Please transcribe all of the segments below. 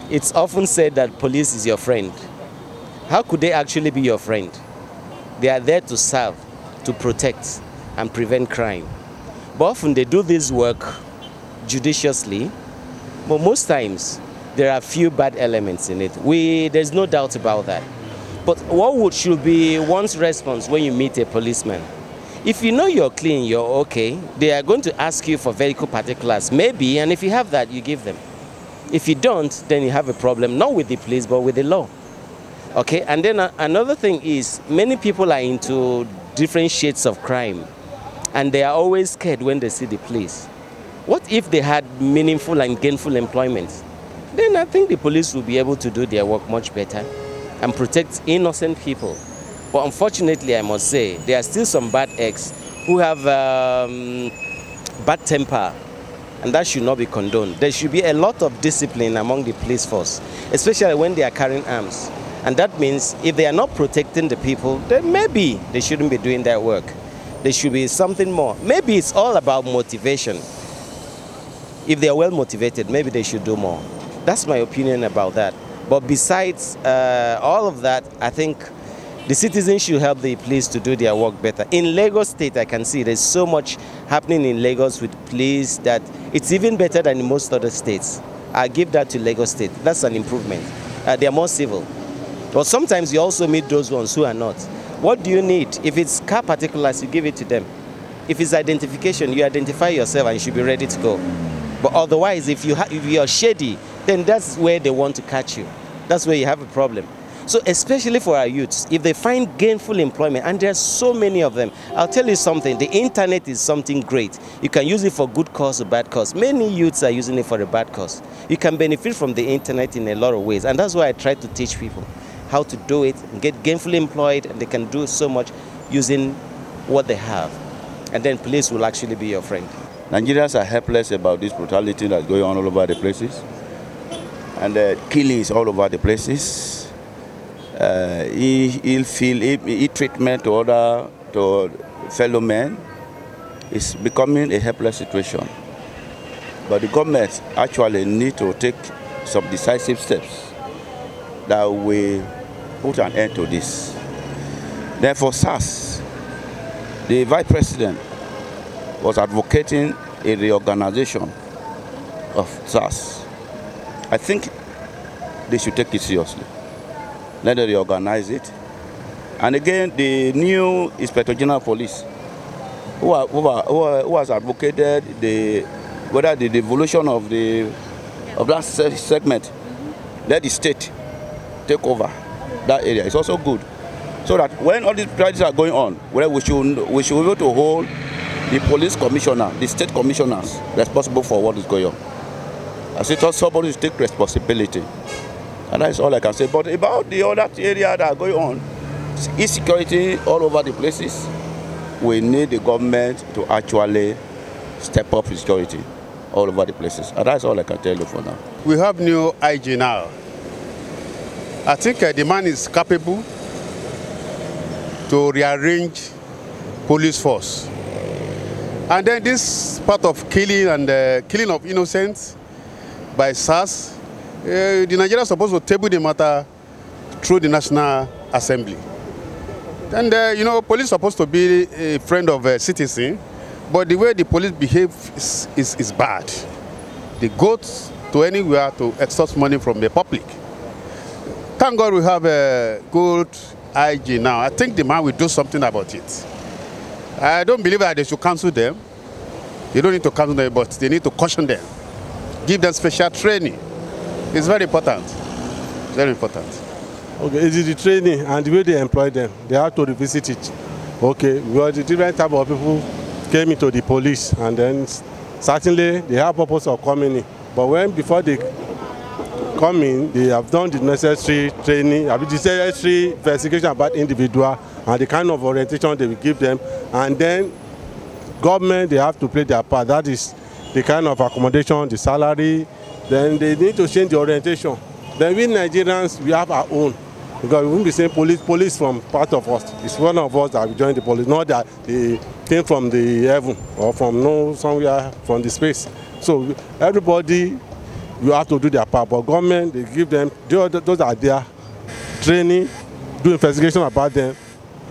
It's often said that police is your friend. How could they actually be your friend? They are there to serve, to protect, and prevent crime. But often they do this work judiciously, but most times there are a few bad elements in it. There's no doubt about that. But what should be one's response when you meet a policeman? If you know you're clean, you're okay, they are going to ask you for vehicle particulars, maybe, and if you have that, you give them. If you don't, then you have a problem, not with the police, but with the law. Okay, and then another thing is, many people are into different shades of crime, and they are always scared when they see the police. What if they had meaningful and gainful employment? Then I think the police will be able to do their work much better and protect innocent people. But unfortunately, I must say, there are still some bad eggs who have bad temper, and that should not be condoned. There should be a lot of discipline among the police force, especially when they are carrying arms. And that means if they are not protecting the people, then maybe they shouldn't be doing that work. There should be something more. Maybe it's all about motivation. If they are well motivated, maybe they should do more. That's my opinion about that. But besides all of that, I think the citizens should help the police to do their work better. In Lagos State, I can see there's so much happening in Lagos with police that it's even better than in most other states. I give that to Lagos State. That's an improvement. They are more civil. But sometimes you also meet those ones who are not. What do you need? If it's car particulars, you give it to them. If it's identification, you identify yourself and you should be ready to go. But otherwise, if you're shady, then that's where they want to catch you. That's where you have a problem. So especially for our youths, if they find gainful employment, and there are so many of them, I'll tell you something, the internet is something great. You can use it for good cause or bad cause. Many youths are using it for a bad cause. You can benefit from the internet in a lot of ways, and that's why I try to teach people how to do it, and get gainfully employed, and they can do so much using what they have. And then police will actually be your friend. Nigerians are helpless about this brutality that's going on all over the places, and killings all over the places. Treatment to fellow men is becoming a helpless situation. But the government actually need to take some decisive steps that will put an end to this. Then for SARS, the Vice President was advocating a reorganization of SARS. I think they should take it seriously. Let them reorganize it. And again, the new Inspector General of Police, who has advocated whether the devolution of that segment, let the state take over that area. It's also good. So that when all these practices are going on, we should be able to hold the police commissioner, the state commissioners responsible for what is going on. I say somebody should take responsibility. And that's all I can say. But about the other area that are going on, insecurity all over the places, we need the government to actually step up security all over the places. And that's all I can tell you for now. We have new IG now. I think the man is capable to rearrange police force. And then this part of killing and killing of innocents by SARS, the Nigerians are supposed to table the matter through the National Assembly. And you know, police are supposed to be a friend of a citizen, but the way the police behave is bad. They go to anywhere to extort money from the public. Thank God we have a good IG now. I think the man will do something about it. I don't believe that they should cancel them. They don't need to cancel them, but they need to caution them. Give them special training. It's very important. Very important. Okay, it is the training and the way they employ them. They have to revisit it. Okay, because the different type of people came into the police, and then certainly they have purpose of coming in. But before they come in, they have done the necessary training, the necessary investigation about individual and the kind of orientation they will give them. And then government, they have to play their part. That is the kind of accommodation, the salary. Then they need to change the orientation. Then we Nigerians, we have our own. Because we won't be saying police from part of us. It's one of us that we joined the police, not that they came from the heaven or from somewhere from the space. So everybody you have to do their part. But government, they give them, those are their training, do investigation about them,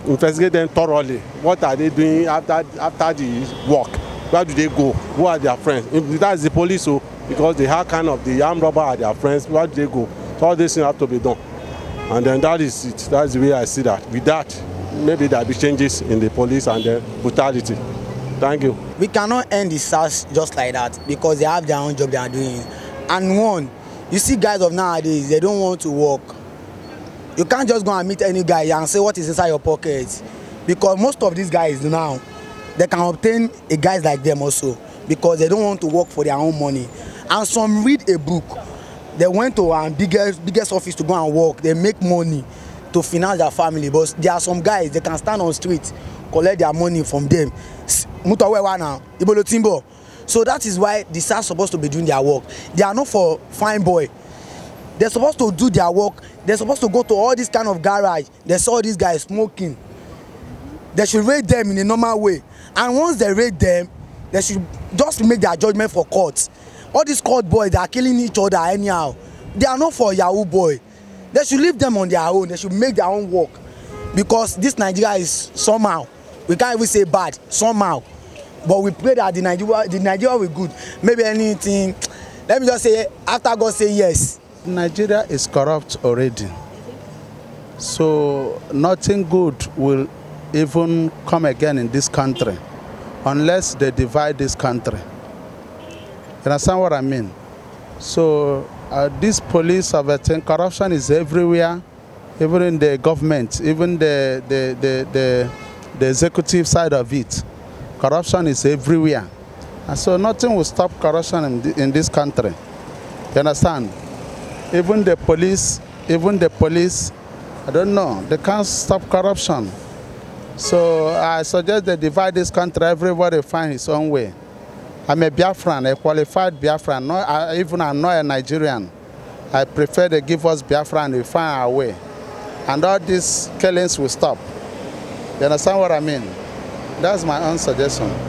investigate them thoroughly. What are they doing after the work? Where do they go? Who are their friends? If that's the police, so because they have kind of the armed robber are their friends, where do they go? So all these things have to be done. And then that is it. That's the way I see that. With that, maybe there will be changes in the police and the brutality. Thank you. We cannot end the SARS just like that because they have their own job they are doing. And one, you see guys of nowadays, they don't want to work. You can't just go and meet any guy and say what is inside your pocket. Because most of these guys now, they can obtain a guys like them also because they don't want to work for their own money. And some read a book. They went to our biggest office to go and work. They make money to finance their family. But there are some guys, they can stand on street, collect their money from them. So that is why the SARS are supposed to be doing their work. They are not for fine boy. They're supposed to do their work. They're supposed to go to all this kind of garage. They saw these guys smoking. They should rate them in a normal way. And once they rate them, they should just make their judgment for courts. All these court boys, they are killing each other anyhow. They are not for Yahoo boy. They should leave them on their own. They should make their own work. Because this Nigeria is somehow, we can't even say bad, somehow. But we pray that the Nigeria will be good. Maybe anything, let me just say, after God say yes. Nigeria is corrupt already. So nothing good will even come again in this country unless they divide this country. You understand what I mean? So this police of a thing, corruption is everywhere, even in the government, even the executive side of it. Corruption is everywhere. And so nothing will stop corruption in this country. You understand? Even the police, I don't know, they can't stop corruption. So I suggest they divide this country, everybody find his own way. I'm a Biafran, a qualified Biafran, even I'm not a Nigerian. I prefer they give us Biafran and we find our way. And all these killings will stop. You understand what I mean? That's my own suggestion.